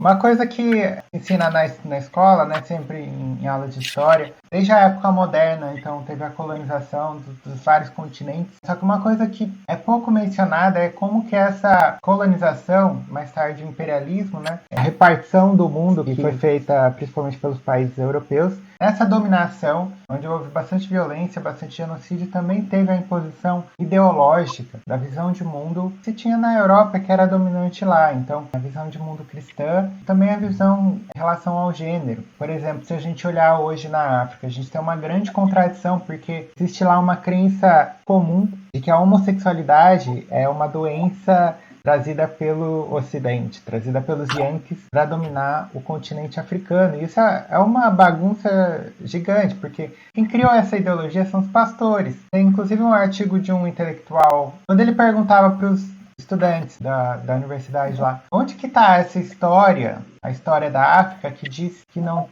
Uma coisa que ensina na escola, né, sempre em aula de história, desde a época moderna, então teve a colonização dos vários continentes. Só que uma coisa que é pouco mencionada é como que essa colonização, mais tarde o imperialismo, né, a repartição do mundo que foi feita principalmente pelos países europeus, nessa dominação, onde houve bastante violência, bastante genocídio, também teve a imposição ideológica da visão de mundo que se tinha na Europa, que era dominante lá. Então, a visão de mundo cristã, também a visão em relação ao gênero. Por exemplo, se a gente olhar hoje na África, a gente tem uma grande contradição, porque existe lá uma crença comum de que a homossexualidade é uma doença trazida pelo Ocidente, trazida pelos Yankees para dominar o continente africano. E isso é uma bagunça gigante, porque quem criou essa ideologia são os pastores. Tem inclusive um artigo de um intelectual, quando ele perguntava para os estudantes da universidade lá, onde que está essa história, a história da África, que diz que não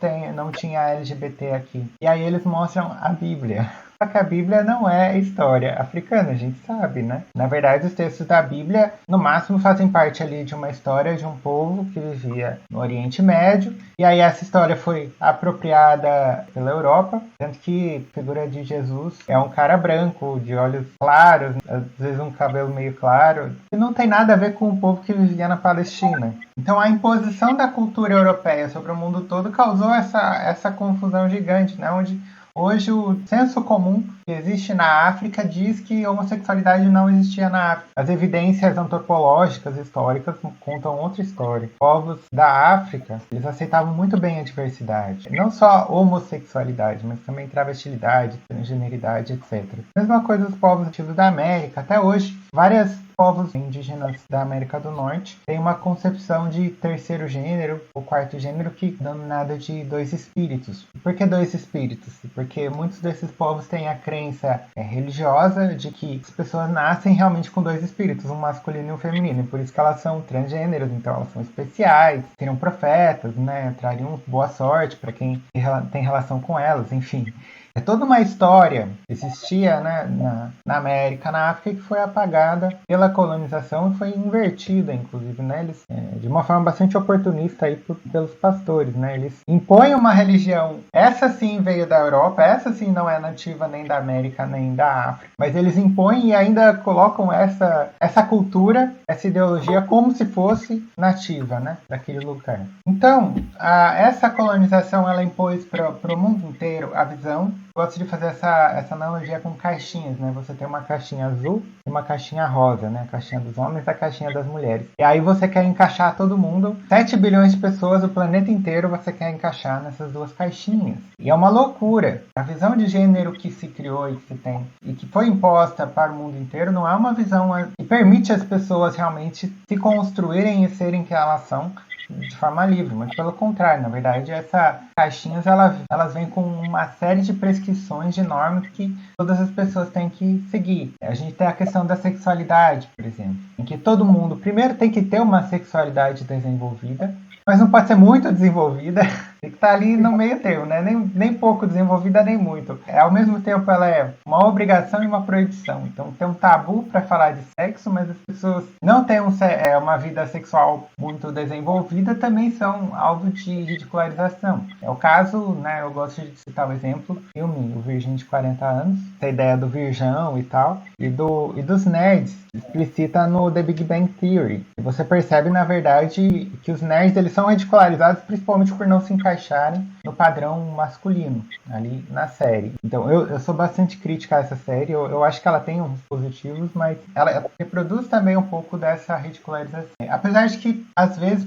tinha LGBT aqui? E aí eles mostram a Bíblia. Só que a Bíblia não é história africana, a gente sabe, né? Na verdade, os textos da Bíblia, no máximo, fazem parte ali de uma história de um povo que vivia no Oriente Médio, e aí essa história foi apropriada pela Europa, tanto que a figura de Jesus é um cara branco, de olhos claros, às vezes um cabelo meio claro, e não tem nada a ver com o povo que vivia na Palestina. Então a imposição da cultura europeia sobre o mundo todo causou essa confusão gigante, né? Onde hoje o senso comum que existe na África diz que homossexualidade não existia na África. As evidências antropológicas históricas contam outra história. Povos da África, eles aceitavam muito bem a diversidade. Não só homossexualidade, mas também travestilidade, transgeneridade, etc. Mesma coisa os povos nativos da América. Até hoje, vários povos indígenas da América do Norte têm uma concepção de terceiro gênero ou quarto gênero que é denominada de dois espíritos. Por que dois espíritos? Porque muitos desses povos têm a crença religiosa de que as pessoas nascem realmente com dois espíritos, um masculino e um feminino, e por isso que elas são transgêneros, então elas são especiais, seriam profetas, né? Trariam boa sorte para quem tem relação com elas, enfim. É toda uma história que existia, né, na América, na África, que foi apagada pela colonização e foi invertida, inclusive, né, eles, de uma forma bastante oportunista aí pelos pastores, né, eles impõem uma religião, essa sim veio da Europa, essa sim não é nativa nem da América nem da África, mas eles impõem e ainda colocam essa cultura, essa ideologia como se fosse nativa, né, daquele lugar. Então, essa colonização, ela impôs para o mundo inteiro a visão. Gosto de fazer essa analogia com caixinhas, né? Você tem uma caixinha azul e uma caixinha rosa, né? A caixinha dos homens e a caixinha das mulheres. E aí você quer encaixar todo mundo, 7 bilhões de pessoas, o planeta inteiro, você quer encaixar nessas duas caixinhas. E é uma loucura. A visão de gênero que se criou e que se tem e que foi imposta para o mundo inteiro não é uma visão que permite as pessoas realmente se construírem e serem quem elas são de forma livre, mas pelo contrário, na verdade, essas caixinhas elas vêm com uma série de prescrições, de normas que todas as pessoas têm que seguir. A gente tem a questão da sexualidade, por exemplo, em que todo mundo primeiro tem que ter uma sexualidade desenvolvida, mas não pode ser muito desenvolvida, tem que estar ali no meio termo, né? Nem pouco desenvolvida, nem muito. Ao mesmo tempo, ela é uma obrigação e uma proibição. Então, tem um tabu para falar de sexo, mas as pessoas não têm uma vida sexual muito desenvolvida, também são alvo de ridicularização. É o caso, né? Eu gosto de citar o exemplo do filme O Virgem de 40 Anos, essa ideia do virgão e tal, e dos nerds, explicita no The Big Bang Theory. E você percebe, na verdade, que os nerds eles são ridicularizados principalmente por não se encaixarem no padrão masculino ali na série. Então, eu sou bastante crítica a essa série. Eu acho que ela tem uns positivos, mas ela reproduz também um pouco dessa ridicularização. Apesar de que, às vezes,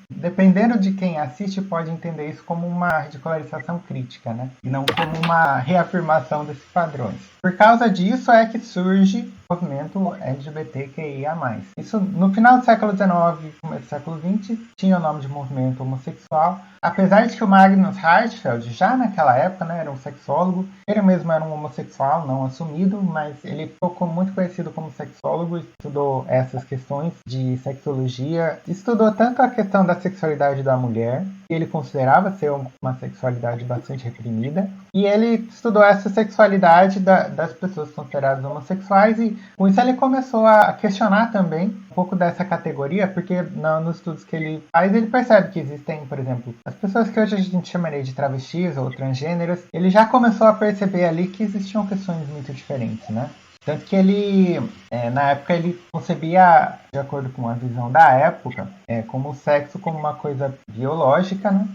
dependendo de quem assiste, pode entender isso como uma ridicularização crítica, né? E não como uma reafirmação desses padrões. Por causa disso é que surge o movimento LGBTQIA+. Isso no final do século XIX, começo do século XX, tinha o nome de movimento homossexual. Apesar de que o Magnus Hirschfeld, já naquela época, né, era um sexólogo, ele mesmo era um homossexual, não assumido, mas ele ficou muito conhecido como sexólogo, estudou essas questões de sexologia, estudou tanto a questão da sexualidade da mulher, ele considerava ser uma sexualidade bastante reprimida. E ele estudou essa sexualidade das pessoas consideradas homossexuais e com isso ele começou a questionar também um pouco dessa categoria, porque nos estudos que ele faz, ele percebe que existem, por exemplo, as pessoas que hoje a gente chamaria de travestis ou transgêneros, ele já começou a perceber ali que existiam questões muito diferentes, né? Tanto que ele, na época, ele concebia, de acordo com a visão da época, como o sexo como uma coisa biológica, né?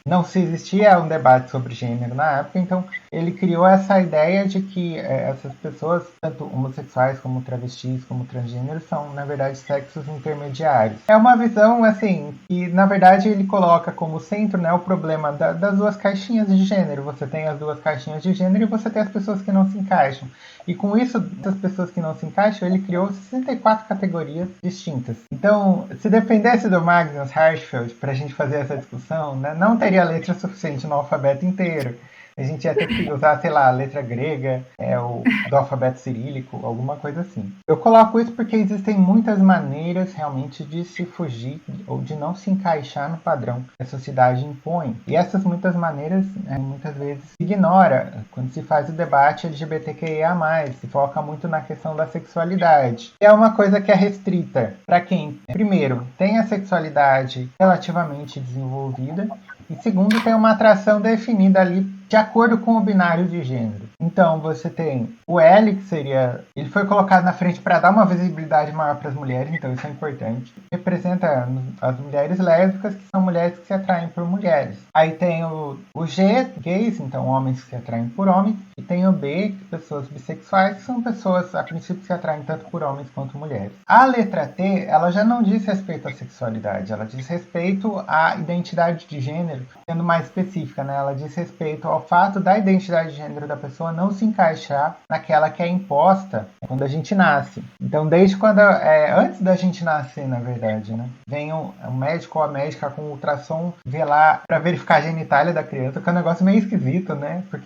Não se existia um debate sobre gênero na época, então ele criou essa ideia de que essas pessoas, tanto homossexuais como travestis, como transgêneros, são, na verdade, sexos intermediários. É uma visão, assim, que, na verdade, ele coloca como centro, né, o problema das duas caixinhas de gênero. Você tem as duas caixinhas de gênero e você tem as pessoas que não se encaixam. E com isso, essas pessoas que não se encaixam, ele criou 64 categorias distintas. Então, se dependesse do Magnus Hirschfeld para a gente fazer essa discussão, né, não teria letra suficiente no alfabeto inteiro. A gente ia ter que usar, sei lá, a letra grega, ou do alfabeto cirílico, alguma coisa assim. Eu coloco isso porque existem muitas maneiras realmente de se fugir ou de não se encaixar no padrão que a sociedade impõe. E essas muitas maneiras, muitas vezes, se ignora quando se faz o debate LGBTQIA+, se foca muito na questão da sexualidade. E é uma coisa que é restrita para quem, primeiro, tem a sexualidade relativamente desenvolvida, e segundo, tem uma atração definida ali de acordo com o binário de gênero. Então, você tem o L, que seria... Ele foi colocado na frente para dar uma visibilidade maior para as mulheres, então isso é importante. Representa as mulheres lésbicas, que são mulheres que se atraem por mulheres. Aí tem o G, gays, então homens que se atraem por homens. E tem o B, pessoas bissexuais, que são pessoas, a princípio, que se atraem tanto por homens quanto mulheres. A letra T, ela já não diz respeito à sexualidade, ela diz respeito à identidade de gênero, sendo mais específica, né? Ela diz respeito ao fato da identidade de gênero da pessoa não se encaixar naquela que é imposta quando a gente nasce. Então, desde quando... antes da gente nascer, na verdade, né? Vem o médico ou a médica com ultrassom ver lá para verificar a genitália da criança, que é um negócio meio esquisito, né? Por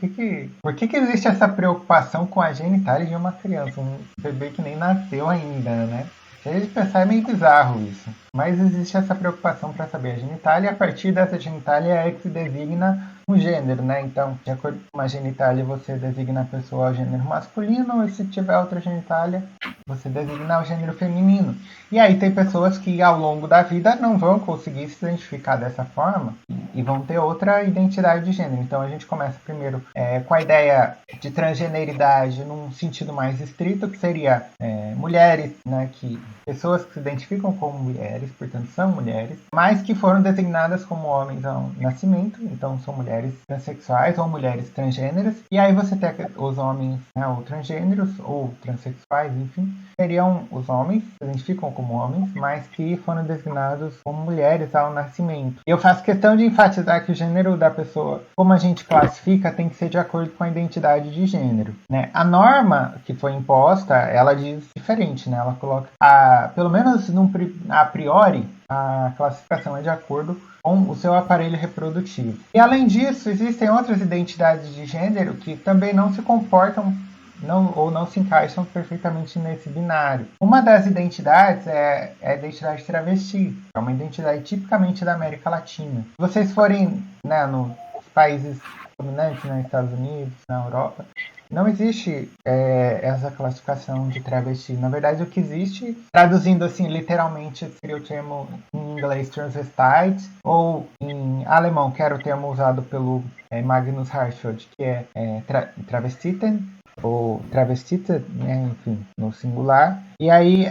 que existe essa preocupação com a genitália de uma criança? Um bebê que nem nasceu ainda, né? Se a gente pensar, é meio bizarro isso. Mas existe essa preocupação para saber a genitália, e a partir dessa genitália é que se designa um gênero, né? Então, de acordo com uma genitália, você designa a pessoa ao gênero masculino, e se tiver outra genitália, você designa o gênero feminino. E aí tem pessoas que ao longo da vida não vão conseguir se identificar dessa forma e vão ter outra identidade de gênero. Então a gente começa primeiro com a ideia de transgeneridade num sentido mais estrito, que seria mulheres, né, pessoas que se identificam como mulheres, portanto são mulheres, mas que foram designadas como homens ao nascimento, então são mulheres transexuais ou mulheres transgêneras. E aí você tem os homens, né, ou transgêneros ou transexuais, enfim, seriam os homens, se identificam como homens, mas que foram designados como mulheres ao nascimento. E eu faço questão de enfatizar que o gênero da pessoa, como a gente classifica, tem que ser de acordo com a identidade de gênero, né? A norma que foi imposta, ela diz diferente, né? Ela coloca, pelo menos a priori, a classificação é de acordo com o seu aparelho reprodutivo. E além disso, existem outras identidades de gênero que também não se comportam ou não se encaixam perfeitamente nesse binário. Uma das identidades é a identidade travesti, é uma identidade tipicamente da América Latina. Se vocês forem, né, nos países dominantes, nos Estados Unidos, na Europa, não existe essa classificação de travesti. Na verdade, o que existe, traduzindo assim literalmente, seria o termo em inglês transvestite, ou em alemão, que era o termo usado pelo Magnus Hirschfeld, que é travestiten, ou travestita, né, enfim, no singular. E aí,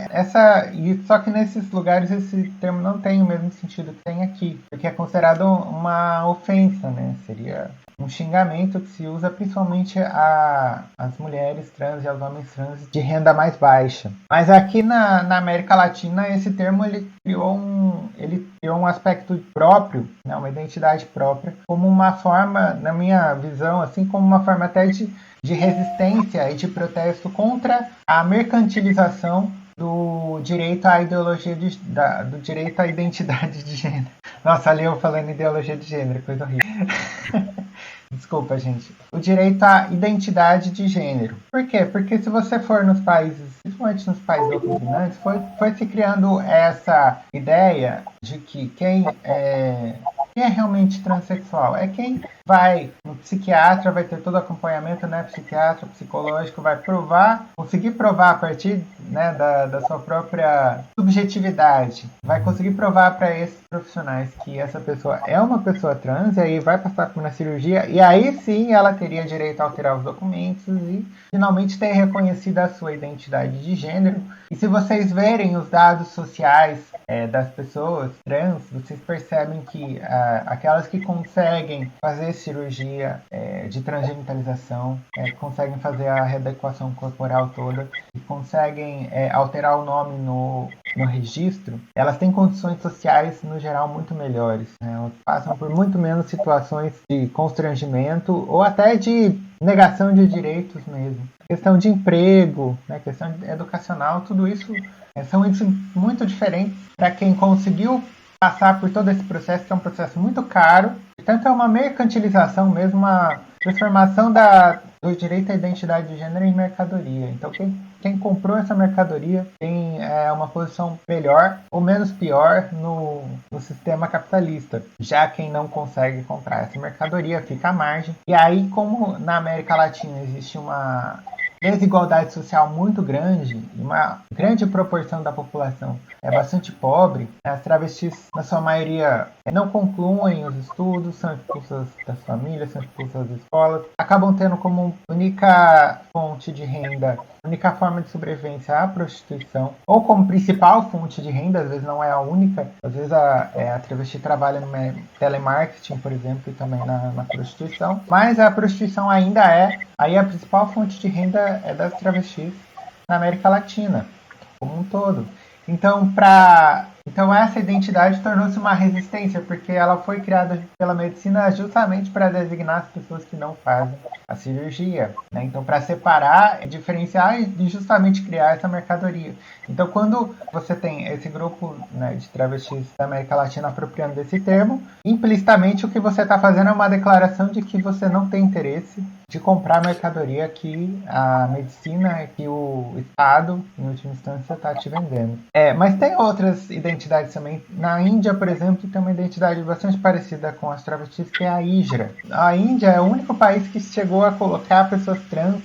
só que nesses lugares esse termo não tem o mesmo sentido que tem aqui, porque é considerado uma ofensa, né? Seria um xingamento que se usa principalmente às mulheres trans e aos homens trans de renda mais baixa. Mas aqui na América Latina, esse termo ele criou um aspecto próprio, né, uma identidade própria, como uma forma, na minha visão, assim, como uma forma até de resistência e de protesto contra a mercantilização do direito à ideologia do direito à identidade de gênero. Nossa, ali eu falando ideologia de gênero, coisa horrível. Desculpa, gente. O direito à identidade de gênero. Por quê? Porque se você for nos países, principalmente nos países dominantes, foi se criando essa ideia de que quem quem é realmente transexual? É quem vai no psiquiatra, vai ter todo o acompanhamento, né, psiquiatra, psicológico, vai conseguir provar a partir, né, da sua própria subjetividade, vai conseguir provar para esses profissionais que essa pessoa é uma pessoa trans, e aí vai passar por uma cirurgia, e aí sim ela teria direito a alterar os documentos e finalmente ter reconhecido a sua identidade de gênero. E se vocês verem os dados sociais das pessoas trans, vocês percebem que aquelas que conseguem fazer cirurgia de transgenitalização, conseguem fazer a readequação corporal toda e conseguem alterar o nome no registro, elas têm condições sociais, no geral, muito melhores. Né? Elas passam por muito menos situações de constrangimento ou até de negação de direitos mesmo. Questão de emprego, né? Questão educacional, tudo isso são índices muito diferentes para quem conseguiu passar por todo esse processo, que é um processo muito caro. Portanto, é uma mercantilização mesmo, uma transformação do direito à identidade de gênero em mercadoria. Então, quem comprou essa mercadoria tem uma posição melhor ou menos pior no sistema capitalista. Já quem não consegue comprar essa mercadoria fica à margem. E aí, como na América Latina existe uma desigualdade social muito grande, e uma grande proporção da população é bastante pobre, as travestis, na sua maioria, não concluem os estudos, são expulsas das famílias, são expulsas das escolas, acabam tendo como única fonte de renda, única forma de sobrevivência a prostituição, ou como principal fonte de renda, às vezes não é a única, às vezes a travesti trabalha no telemarketing, por exemplo, e também na prostituição, mas a prostituição ainda aí a principal fonte de renda é das travestis na América Latina, como um todo. Então, essa identidade tornou-se uma resistência, porque ela foi criada pela medicina justamente para designar as pessoas que não fazem a cirurgia. Né? Então, para separar, diferenciar e justamente criar essa mercadoria. Então, quando você tem esse grupo, né, de travestis da América Latina apropriando desse termo, implicitamente o que você está fazendo é uma declaração de que você não tem interesse de comprar a mercadoria que a medicina, que o Estado, em última instância, está te vendendo. Mas tem outras identidades também. Na Índia, por exemplo, tem uma identidade bastante parecida com as travestis, que é a Hijra. A Índia é o único país que chegou a colocar pessoas trans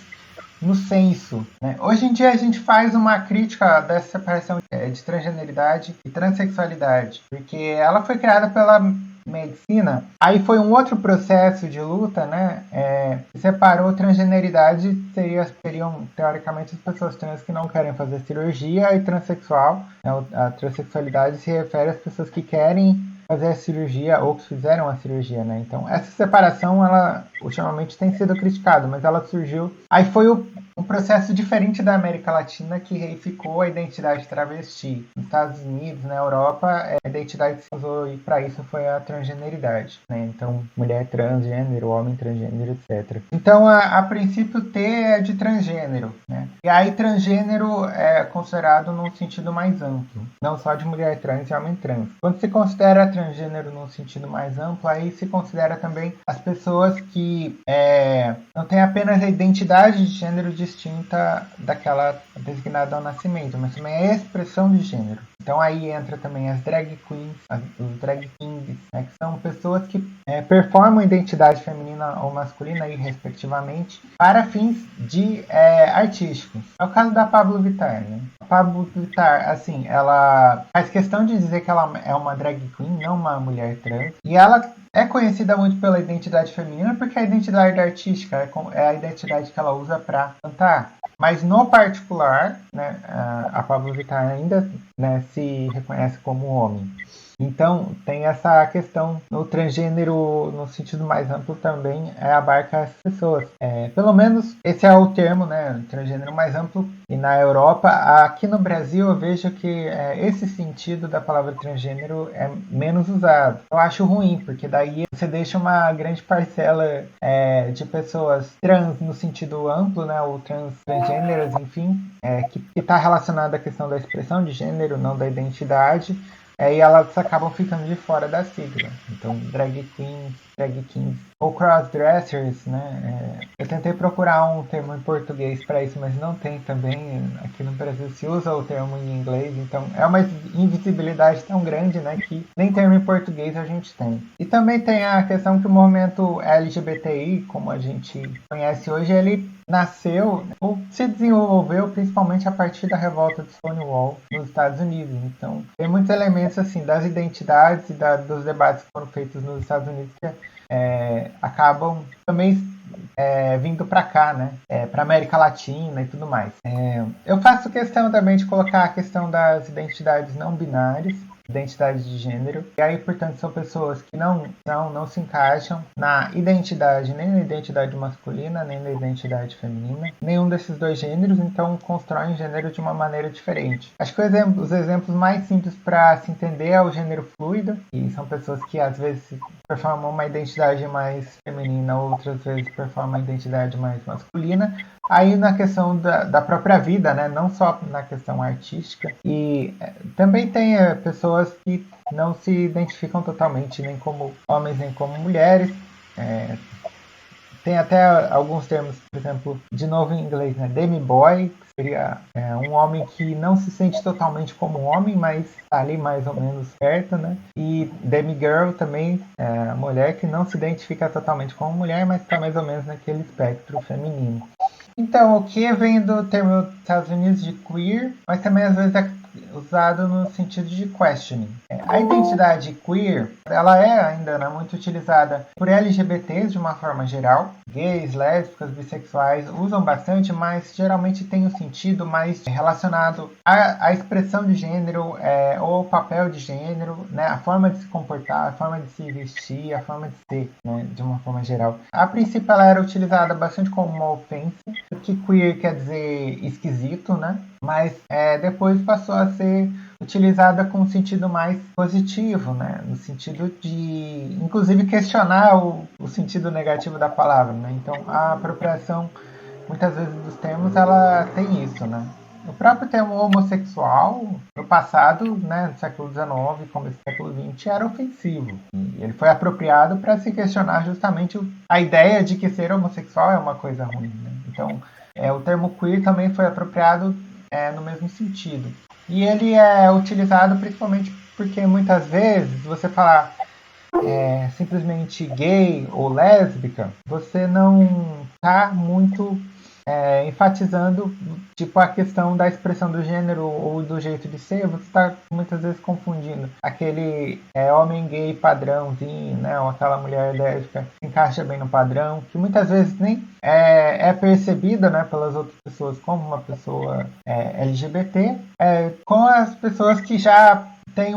no censo. Né? Hoje em dia a gente faz uma crítica dessa separação de transgeneridade e transexualidade, porque ela foi criada pela medicina. Aí foi um outro processo de luta, né? Separou transgeneridade, seriam teoricamente as pessoas trans que não querem fazer cirurgia, e transexual, né? A transexualidade se refere às pessoas que querem fazer a cirurgia ou que fizeram a cirurgia, né? Então essa separação, ela ultimamente tem sido criticada, mas ela surgiu. Aí foi um processo diferente da América Latina, que reificou a identidade travesti. Nos Estados Unidos, na Europa, a identidade que se usou e para isso foi a transgeneridade, né? Então, mulher transgênero, homem transgênero, etc. Então, a princípio, T é de transgênero, né? E aí, transgênero é considerado num sentido mais amplo, não só de mulher trans e homem trans. Quando se considera transgênero num sentido mais amplo, aí se considera também as pessoas que não têm apenas a identidade de gênero distinta daquela designada ao nascimento, mas também a expressão de gênero. Então aí entra também as drag queens, os drag kings, né, que são pessoas que performam identidade feminina ou masculina, aí, respectivamente, para fins de artísticos. É o caso da Pabllo Vittar. Né? A Pabllo Vittar, assim, ela faz questão de dizer que ela é uma drag queen, não uma mulher trans, e ela é conhecida muito pela identidade feminina porque a identidade artística é a identidade que ela usa para cantar. Mas no particular, né, a Pabllo Vittar ainda, né, se reconhece como homem. Então, tem essa questão no transgênero, no sentido mais amplo também, abarca as pessoas. Pelo menos esse é o termo, né, transgênero mais amplo. E na Europa, aqui no Brasil, eu vejo que esse sentido da palavra transgênero é menos usado. Eu acho ruim, porque daí você deixa uma grande parcela de pessoas trans no sentido amplo, né, ou transgêneras, enfim, que está relacionada à questão da expressão de gênero, não da identidade, e elas acabam ficando de fora da sigla. Então, drag queens, drag kings ou crossdressers, né? Eu tentei procurar um termo em português para isso, mas não tem também. Aqui no Brasil se usa o termo em inglês, então é uma invisibilidade tão grande, né, que nem termo em português a gente tem. E também tem a questão que o movimento LGBTI, como a gente conhece hoje, ele nasceu ou se desenvolveu principalmente a partir da revolta de Stonewall nos Estados Unidos. Então, tem muitos elementos assim das identidades e dos debates que foram feitos nos Estados Unidos que acabam também vindo para cá, né? Para América Latina e tudo mais. Eu faço questão também de colocar a questão das identidades não binárias, identidade de gênero. E aí, portanto, são pessoas que não se encaixam na identidade, nem na identidade masculina, nem na identidade feminina, nenhum desses dois gêneros, então constroem gênero de uma maneira diferente. Acho que os exemplos mais simples para se entender é o gênero fluido, e são pessoas que às vezes performam uma identidade mais feminina, outras vezes performam uma identidade mais masculina. Aí na questão da própria vida, né? Não só na questão artística. E também tem pessoas que não se identificam totalmente nem como homens nem como mulheres. Tem até alguns termos, por exemplo, de novo em inglês, né? Demi-boy, que seria um homem que não se sente totalmente como homem, mas está ali mais ou menos perto, né? E demi-girl também, a mulher que não se identifica totalmente como mulher, mas está mais ou menos naquele espectro feminino. Então, o que vem do termo dos Estados Unidos de queer, mas também às vezes é usado no sentido de questioning. A identidade queer, ela é ainda muito utilizada por LGBTs de uma forma geral. Gays, lésbicas, bissexuais usam bastante, mas geralmente tem um sentido mais relacionado à expressão de gênero ou ao papel de gênero, né? A forma de se comportar, a forma de se vestir, a forma de ser, né? De uma forma geral. A princípio ela era utilizada bastante como uma ofensa, porque queer quer dizer esquisito, né? Mas depois passou a ser utilizada com um sentido mais positivo, né? No sentido de, inclusive, questionar o sentido negativo da palavra, né? Então, a apropriação, muitas vezes, dos termos, ela tem isso, né? O próprio termo homossexual, no passado, né, no século XIX, começo do século XX, era ofensivo. E ele foi apropriado para se questionar justamente a ideia de que ser homossexual é uma coisa ruim, né? Então, o termo queer também foi apropriado no mesmo sentido. E ele é utilizado principalmente porque muitas vezes você falar simplesmente gay ou lésbica, você não está muito enfatizando tipo a questão da expressão do gênero ou do jeito de ser. Você está muitas vezes confundindo aquele homem gay padrãozinho, né, ou aquela mulher lésbica que encaixa bem no padrão, que muitas vezes nem é percebida, né, pelas outras pessoas como uma pessoa LGBT, com as pessoas que já tem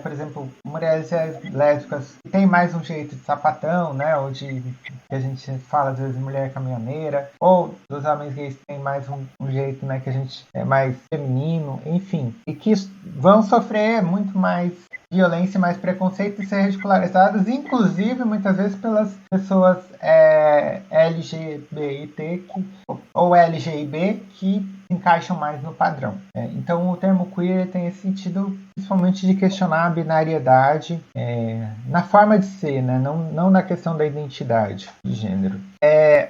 por exemplo, mulheres lésbicas que tem mais um jeito de sapatão, né? Ou de, que a gente fala às vezes mulher caminhoneira, ou dos homens gays que tem mais um jeito, né? Que a gente é mais feminino, enfim. E que vão sofrer muito mais violência e mais preconceito e ser ridicularizados, inclusive muitas vezes pelas pessoas LGBT ou LGIB que encaixam mais no padrão. Então o termo queer tem esse sentido principalmente de questionar a binariedade na forma de ser, né? Não na questão da identidade de gênero.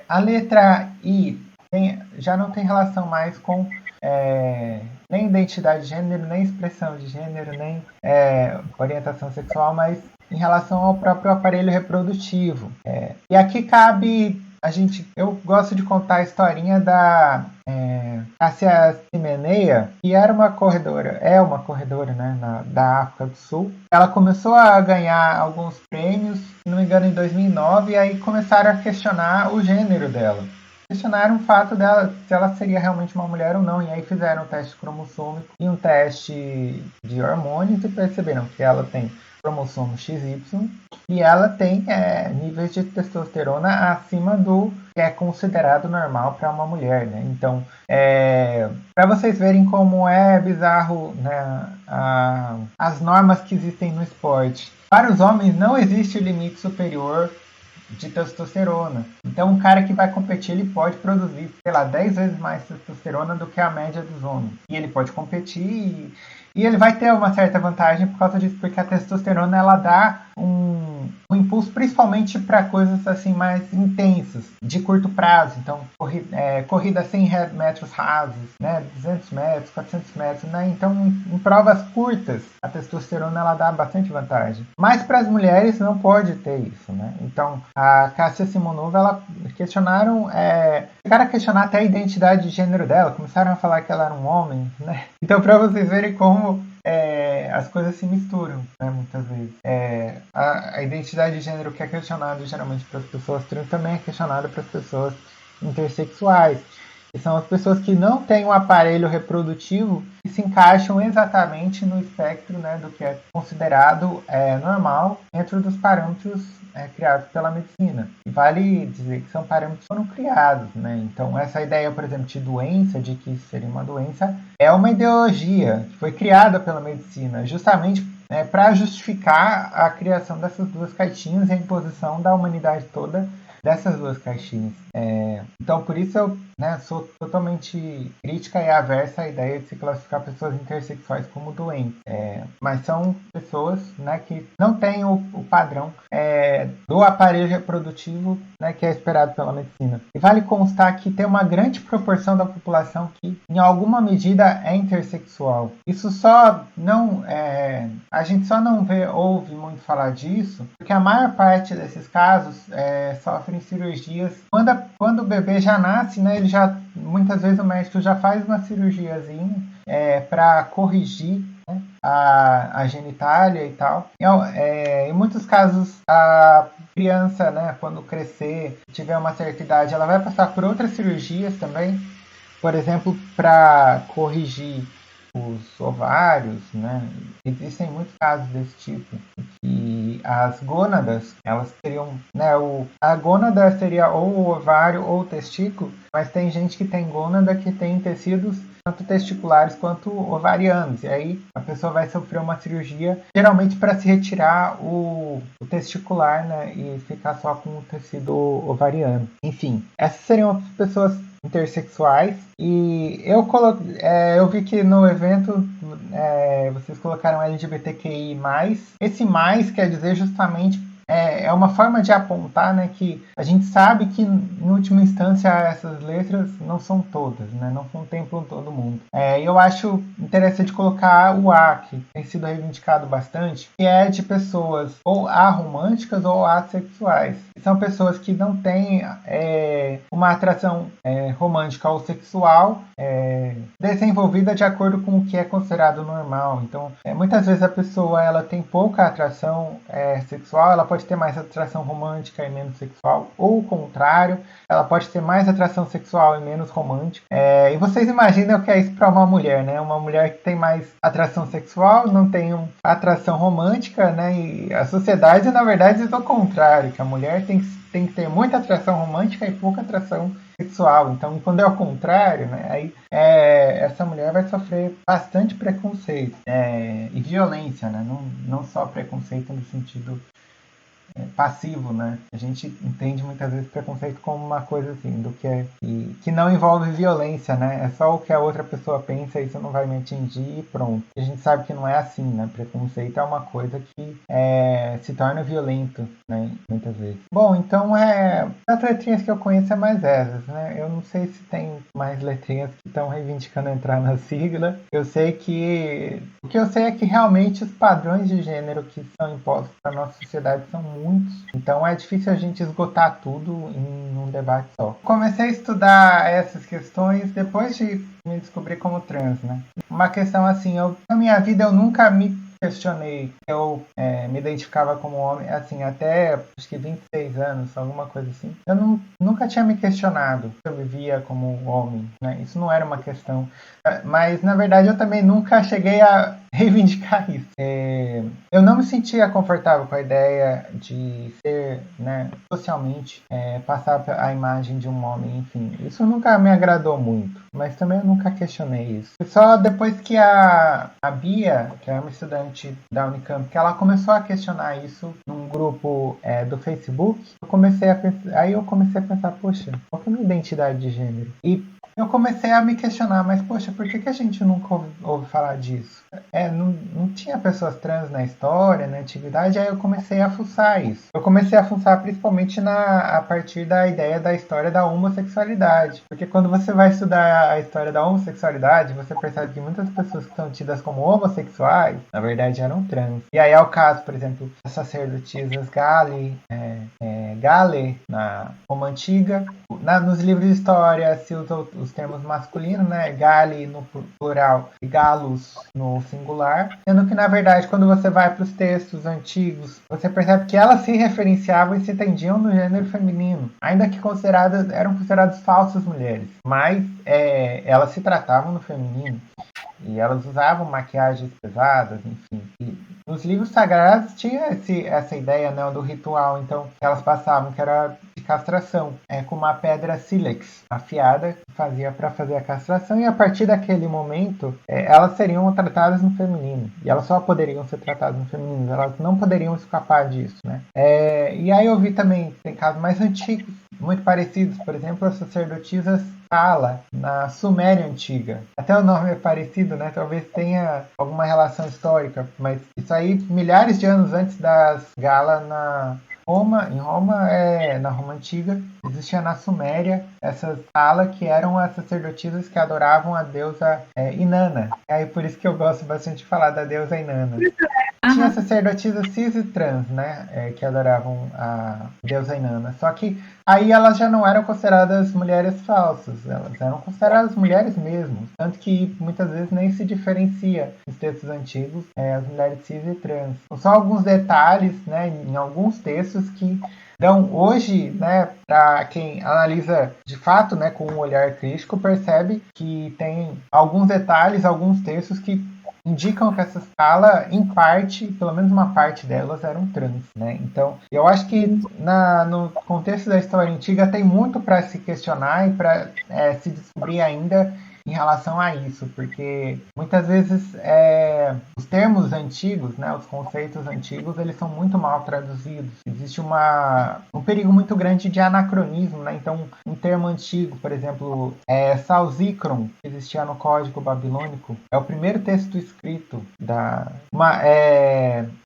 A letra I já não tem relação mais com nem identidade de gênero, nem expressão de gênero, nem orientação sexual, mas em relação ao próprio aparelho reprodutivo. E aqui cabe eu gosto de contar a historinha da Cássia Simeneia, que é uma corredora, né, da África do Sul. Ela começou a ganhar alguns prêmios, se não me engano, em 2009, e aí começaram a questionar o gênero dela. Questionaram o fato dela, se ela seria realmente uma mulher ou não, e aí fizeram um teste cromossômico e um teste de hormônios e perceberam que ela tem cromossomo XY e ela tem níveis de testosterona acima do que é considerado normal para uma mulher, né? Então, para vocês verem como é bizarro, né, as normas que existem no esporte. Para os homens não existe limite superior de testosterona. Então, o cara que vai competir, ele pode produzir, sei lá, 10 vezes mais testosterona do que a média dos homens. E ele pode competir e ele vai ter uma certa vantagem por causa disso, porque a testosterona, ela dá um impulso principalmente para coisas assim mais intensas, de curto prazo. Então, corrida 100 metros rasos, né, 200 metros, 400 metros, né? Então, em provas curtas, a testosterona ela dá bastante vantagem. Mas para as mulheres não pode ter isso, né? Então, a Cássia Simonova, ela chegaram a questionar até a identidade de gênero dela, começaram a falar que ela era um homem, né? Então, para vocês verem como as coisas se misturam, né, muitas vezes. A identidade de gênero que é questionada geralmente para as pessoas trans também é questionada para as pessoas intersexuais, que são as pessoas que não têm um aparelho reprodutivo e se encaixam exatamente no espectro, né, do que é considerado normal dentro dos parâmetros criados pela medicina. E vale dizer que são parâmetros que foram criados, né? Então, essa ideia, por exemplo, de doença, de que isso seria uma doença, é uma ideologia que foi criada pela medicina, justamente para justificar a criação dessas duas caixinhas e a imposição da humanidade toda dessas duas caixinhas. Então, por isso eu sou totalmente crítica e aversa à ideia de se classificar pessoas intersexuais como doentes. Mas são pessoas, né, que não têm o padrão do aparelho reprodutivo, né, que é esperado pela medicina. E vale constar que tem uma grande proporção da população que, em alguma medida, é intersexual. Isso só não... a gente só não ouve muito falar disso, porque a maior parte desses casos sofrem cirurgias. Quando o bebê já nasce, né, muitas vezes o médico já faz uma cirurgiazinha para corrigir, né, a genitália e tal. Em muitos casos, a criança, né, quando crescer, tiver uma certa idade, ela vai passar por outras cirurgias também. Por exemplo, para corrigir os ovários, né? Existem muitos casos desse tipo. E as gônadas, elas teriam, né? A gônada seria ou o ovário ou o testículo, mas tem gente que tem gônada que tem tecidos tanto testiculares quanto ovarianos. E aí a pessoa vai sofrer uma cirurgia, geralmente para se retirar o testicular, né? E ficar só com o tecido ovariano. Enfim, essas seriam as pessoas intersexuais. E eu vi que no evento vocês colocaram LGBTQI+. Esse mais quer dizer justamente é uma forma de apontar, né, que a gente sabe que, em última instância, essas letras não são todas, né, não contemplam todo mundo. Eu acho interessante colocar o A, que tem sido reivindicado bastante, que é de pessoas ou aromânticas ou assexuais. São pessoas que não têm uma atração romântica ou sexual desenvolvida de acordo com o que é considerado normal. Então, muitas vezes a pessoa ela tem pouca atração sexual, ela pode ter mais atração romântica e menos sexual, ou o contrário, ela pode ter mais atração sexual e menos romântica. E vocês imaginam o que é isso para uma mulher, né? Uma mulher que tem mais atração sexual, não tem atração romântica, né? E a sociedade, na verdade, diz o contrário, que a mulher tem que ter muita atração romântica e pouca atração sexual. Então, quando é o contrário, né, aí essa mulher vai sofrer bastante preconceito e violência, né? Não só preconceito no sentido passivo, né? A gente entende muitas vezes preconceito como uma coisa assim, do que não envolve violência, né? É só o que a outra pessoa pensa, isso não vai me atingir e pronto. A gente sabe que não é assim, né? Preconceito é uma coisa que se torna violento, né? Muitas vezes. Bom, então as letrinhas que eu conheço é mais essas, né? Eu não sei se tem mais letrinhas que estão reivindicando entrar na sigla. O que eu sei é que realmente os padrões de gênero que são impostos para nossa sociedade são muitos, então é difícil a gente esgotar tudo em um debate só. Comecei a estudar essas questões depois de me descobrir como trans, né? Uma questão assim, na minha vida eu nunca me questionei, eu me identificava como homem, assim, até acho que 26 anos, alguma coisa assim. Eu nunca tinha me questionado se eu vivia como homem, né? Isso não era uma questão. Mas, na verdade, eu também nunca cheguei a reivindicar isso. Eu não me sentia confortável com a ideia de ser, né, socialmente, passar a imagem de um homem, enfim. Isso nunca me agradou muito, mas também eu nunca questionei isso. E só depois que a Bia, que é uma estudante da Unicamp, que ela começou a questionar isso num grupo do Facebook, aí eu comecei a pensar, poxa, qual que é a minha identidade de gênero? E eu comecei a me questionar, mas poxa, por que a gente nunca ouve falar disso? Não tinha pessoas trans na história, na antiguidade, aí eu comecei a fuçar isso. Eu comecei a fuçar principalmente a partir da ideia da história da homossexualidade. Porque quando você vai estudar a história da homossexualidade, você percebe que muitas pessoas que são tidas como homossexuais, na verdade eram trans. E aí é o caso, por exemplo, das sacerdotisas Gale, na Roma Antiga. Nos livros de história se usam os termos masculinos, né? Gale no plural e galos no singular. Sendo que, na verdade, quando você vai para os textos antigos, você percebe que elas se referenciavam e se entendiam no gênero feminino. Ainda que eram consideradas falsas mulheres. Mas elas se tratavam no feminino. E elas usavam maquiagens pesadas, enfim. E nos livros sagrados tinha essa ideia, né, do ritual, então, que elas passavam, que era de castração, com uma pedra sílex afiada, que fazia para fazer a castração, e a partir daquele momento, elas seriam tratadas no feminino. E elas só poderiam ser tratadas no feminino, elas não poderiam escapar disso, né? E aí eu vi também, tem casos mais antigos, muito parecidos, por exemplo, as sacerdotisas Kala, na Suméria Antiga. Até o nome é parecido, né? Talvez tenha alguma relação histórica, mas isso aí milhares de anos antes das Gala em Roma, na Roma Antiga, existia na Suméria essas Kala que eram as sacerdotisas que adoravam a deusa Inanna. E aí por isso que eu gosto bastante de falar da deusa Inanna. Tinha sacerdotisas cis e trans, né, que adoravam a deusa Inanna. Só que aí elas já não eram consideradas mulheres falsas, elas eram consideradas mulheres mesmo. Tanto que muitas vezes nem se diferencia nos textos antigos as mulheres cis e trans. Só alguns detalhes, né, em alguns textos que dão hoje, né, para quem analisa de fato, né, com um olhar crítico, percebe que tem alguns detalhes, alguns textos que indicam que essa escala, em parte, pelo menos uma parte delas, eram trans, né? Então, eu acho que no contexto da história antiga tem muito para se questionar e para se descobrir ainda em relação a isso, porque muitas vezes os termos antigos, né, os conceitos antigos, eles são muito mal traduzidos. Existe um perigo muito grande de anacronismo, né? Então, um termo antigo, por exemplo, Salzicron, que existia no Código Babilônico, é o primeiro texto escrito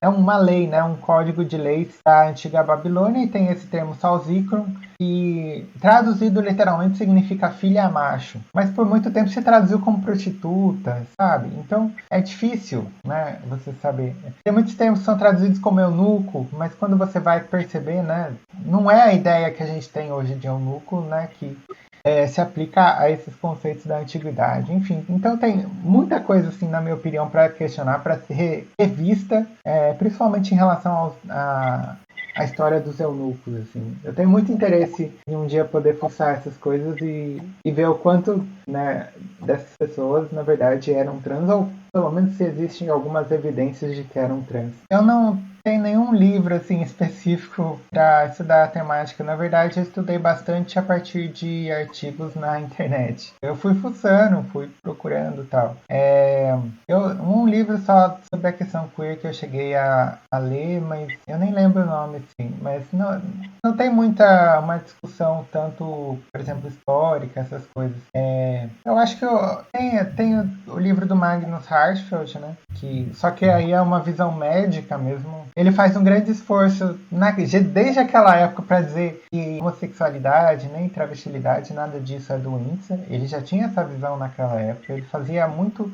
é uma lei, né, um código de leis da antiga Babilônia, e tem esse termo Salzicron, que traduzido literalmente significa filha macho, mas por muito tempo se traduziu como prostituta, sabe? Então é difícil, né, você saber. Tem muitos termos que são traduzidos como eunuco, mas quando você vai perceber, né, não é a ideia que a gente tem hoje de eunuco, né, que se aplica a esses conceitos da antiguidade. Enfim, então tem muita coisa, assim, na minha opinião, para questionar, para ser revista, principalmente em relação a história dos eunucos, assim. Eu tenho muito interesse em um dia poder fuçar essas coisas e ver o quanto, né, dessas pessoas, na verdade, eram trans, ou pelo menos se existem algumas evidências de que eram trans. Eu não tenho nenhum livro, assim, específico para estudar a temática. Na verdade, eu estudei bastante a partir de artigos na internet. Eu fui fuçando, fui procurando e tal. Um livro só sobre a questão queer que eu cheguei a ler, mas eu nem lembro o nome, assim. Mas não tem uma discussão tanto, por exemplo, histórica, essas coisas. Eu acho que tenho o livro do Magnus Hirschfeld, né? Só que aí é uma visão médica mesmo. Ele faz um grande esforço desde aquela época para dizer que homossexualidade, nem travestilidade, nada disso é doença. Ele já tinha essa visão naquela época. Ele fazia muito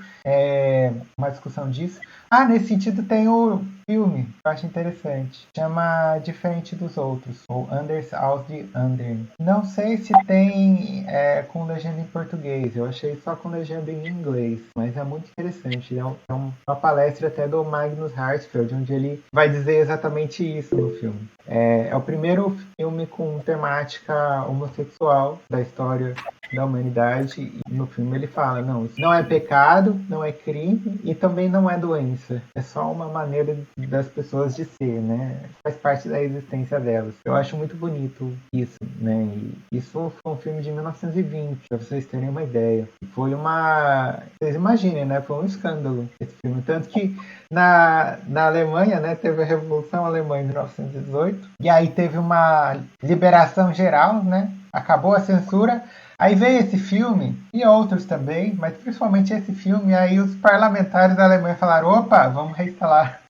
uma discussão disso. Nesse sentido tem o filme, que eu acho interessante. Chama Diferente dos Outros, ou Anders aus die Anderen. Não sei se tem com legenda em português, eu achei só com legenda em inglês, mas é muito interessante. É uma palestra até do Magnus Hirschfeld, onde ele vai dizer exatamente isso no filme. É o primeiro filme com temática homossexual da história da humanidade, e no filme ele fala, não, isso não é pecado, não é crime e também não é doença. É só uma maneira das pessoas de ser, né? Faz parte da existência delas. Eu acho muito bonito isso, né? E isso foi um filme de 1920, para vocês terem uma ideia. Foi uma... Vocês imaginem, né? Foi um escândalo esse filme. Tanto que na Alemanha, né, teve a Revolução Alemã em 1918, e aí teve uma liberação geral, né? Acabou a censura. Aí veio esse filme, e outros também, mas principalmente esse filme, e aí os parlamentares da Alemanha falaram, opa, vamos reinstaurar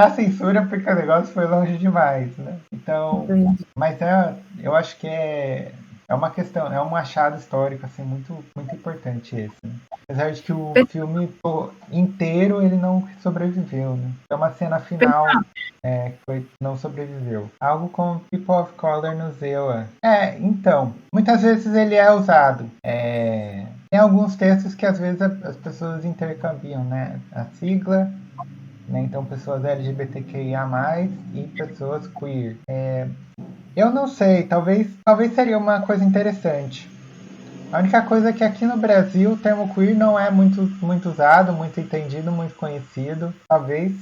a censura, porque o negócio foi longe demais, né? Então, mas eu acho que é uma questão, é um achado histórico, assim, muito, muito importante esse, né? Apesar de que o filme inteiro ele não sobreviveu, né? É uma cena final que não sobreviveu. Algo como People of Color no Zewa. Então, muitas vezes ele é usado. Tem alguns textos que às vezes as pessoas intercambiam, né? A sigla, né? Então pessoas LGBTQIA+, e pessoas queer. Eu não sei, talvez seria uma coisa interessante. A única coisa é que aqui no Brasil o termo queer não é muito usado, muito entendido, muito conhecido. Talvez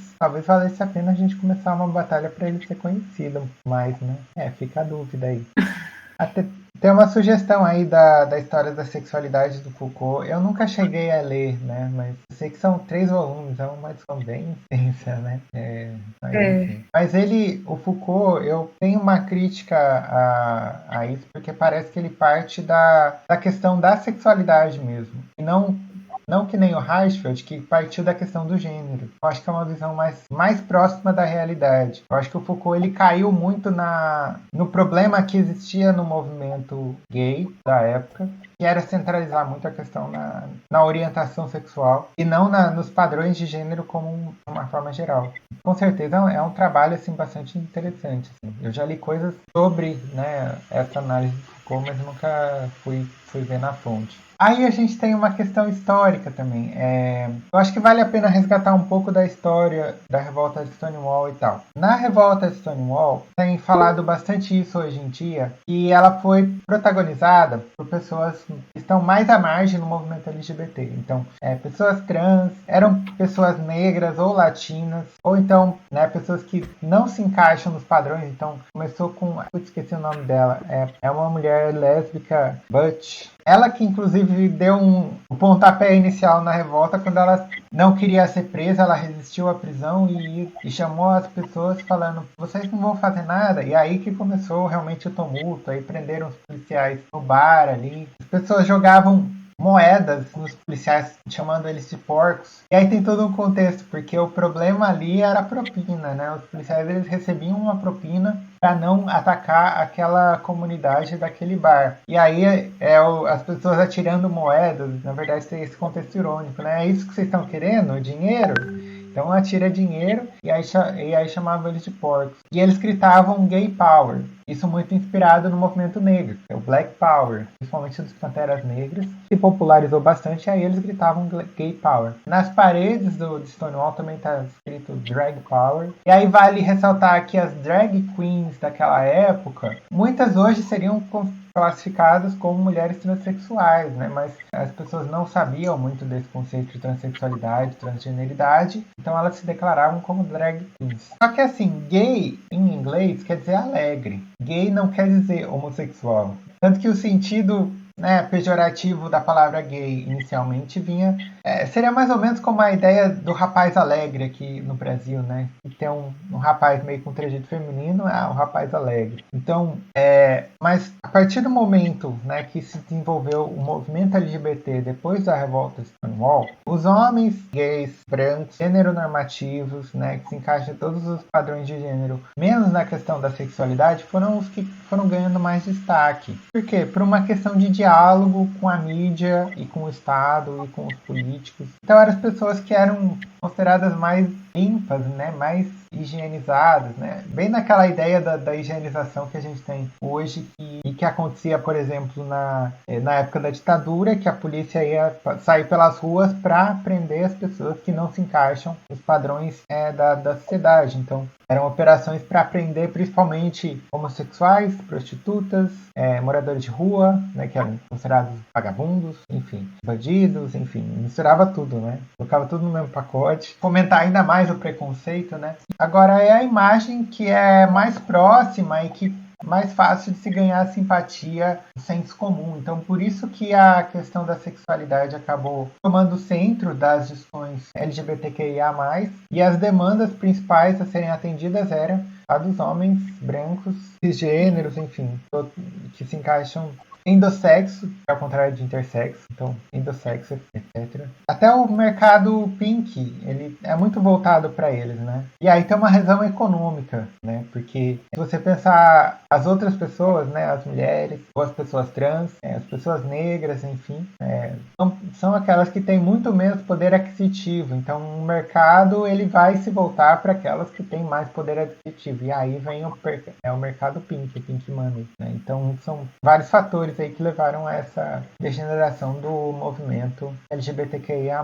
valesse a pena a gente começar uma batalha para ele ser conhecido mais, né? Fica a dúvida aí. Até, tem uma sugestão aí da história da sexualidade do Foucault. Eu nunca cheguei a ler, né? Mas eu sei que são 3 volumes, é uma edição bem intensa, né? Mas o Foucault, eu tenho uma crítica a isso, porque parece que ele parte da questão da sexualidade mesmo. E não que nem o Hirschfeld, que partiu da questão do gênero. Eu acho que é uma visão mais próxima da realidade. Eu acho que o Foucault ele caiu muito no problema que existia no movimento gay da época, que era centralizar muito a questão na orientação sexual e não nos padrões de gênero como uma forma geral. Com certeza é um trabalho assim, bastante interessante. Assim. Eu já li coisas sobre, né, essa análise de Foucault, mas nunca fui ver na fonte. Aí a gente tem uma questão histórica também. Eu acho que vale a pena resgatar um pouco da história da revolta de Stonewall e tal. Na revolta de Stonewall, tem falado bastante isso hoje em dia, e ela foi protagonizada por pessoas que estão mais à margem no movimento LGBT. Então, pessoas trans, eram pessoas negras ou latinas, ou então, né, pessoas que não se encaixam nos padrões. Então, começou com... esqueci o nome dela. É uma mulher lésbica, Butch. Ela que, inclusive, deu um pontapé inicial na revolta quando ela não queria ser presa, ela resistiu à prisão e chamou as pessoas falando, vocês não vão fazer nada. E aí que começou realmente o tumulto, aí prenderam os policiais no bar ali. As pessoas jogavam moedas nos policiais, chamando eles de porcos. E aí tem todo um contexto, porque o problema ali era a propina, né? Os policiais eles recebiam uma propina para não atacar aquela comunidade daquele bar. E aí as pessoas atirando moedas, na verdade tem esse contexto irônico, né? É isso que vocês estão querendo? Dinheiro? Então atira dinheiro e aí chamavam eles de porcos. E eles gritavam gay power. Isso muito inspirado no movimento negro, que é o Black Power, principalmente dos Panteras Negras, se popularizou bastante, e aí eles gritavam gay power. Nas paredes de Stonewall também está escrito drag power. E aí vale ressaltar que as drag queens daquela época, muitas hoje seriam classificadas como mulheres transexuais, né? Mas as pessoas não sabiam muito desse conceito de transexualidade, transgeneridade, então elas se declaravam como drag queens. Só que assim, gay em inglês quer dizer alegre. Gay não quer dizer homossexual. Tanto que o sentido, né, pejorativo da palavra gay inicialmente vinha... seria mais ou menos como a ideia do rapaz alegre aqui no Brasil, né? Que tem um rapaz meio com trejeito feminino, o rapaz alegre. Então, mas a partir do momento, né, que se desenvolveu o movimento LGBT depois da revolta de Stonewall, os homens gays, brancos, gênero-normativos, né, que se encaixam em todos os padrões de gênero, menos na questão da sexualidade, foram os que foram ganhando mais destaque. Por quê? Por uma questão de diálogo com a mídia e com o Estado e com os políticos. Então eram as pessoas que eram consideradas mais limpas, né, mais higienizadas, né, bem naquela ideia da higienização que a gente tem hoje e que acontecia, por exemplo, na época da ditadura, que a polícia ia sair pelas ruas para prender as pessoas que não se encaixam nos padrões da sociedade. Então, eram operações para prender principalmente homossexuais, prostitutas, moradores de rua, né, que eram considerados vagabundos, enfim, bandidos, enfim, misturava tudo, né? Colocava tudo no mesmo pacote. Fomentar ainda mais o preconceito, né? Agora é a imagem que é mais próxima e que mais fácil de se ganhar a simpatia do senso comum. Então, por isso que a questão da sexualidade acabou tomando o centro das discussões LGBTQIA+, e as demandas principais a serem atendidas eram a dos homens brancos, cisgêneros, enfim, que se encaixam endossexo, ao contrário de intersexo, então endossexo, etc. Até o mercado pink, ele é muito voltado para eles, né? E aí tem uma razão econômica, né? Porque se você pensar as outras pessoas, né, as mulheres, ou as pessoas trans, as pessoas negras, enfim, são aquelas que têm muito menos poder aquisitivo. Então o mercado ele vai se voltar para aquelas que têm mais poder aquisitivo. E aí vem o mercado pink, o pink money, né? Então são vários fatores aí que levaram a essa degeneração do movimento LGBTQIA+.